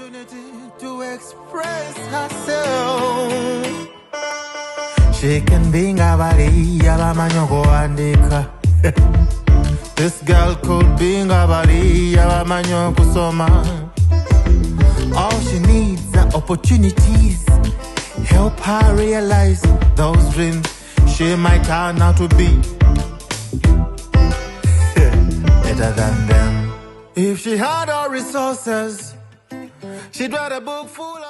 To express herself. She can be ngabali abamanyoko andika. This girl could be ngabali abamanyoko soma. All she needs are opportunities. Help her realize those dreams she might turn out to be better than them. If she had all resources, she'd write a book full of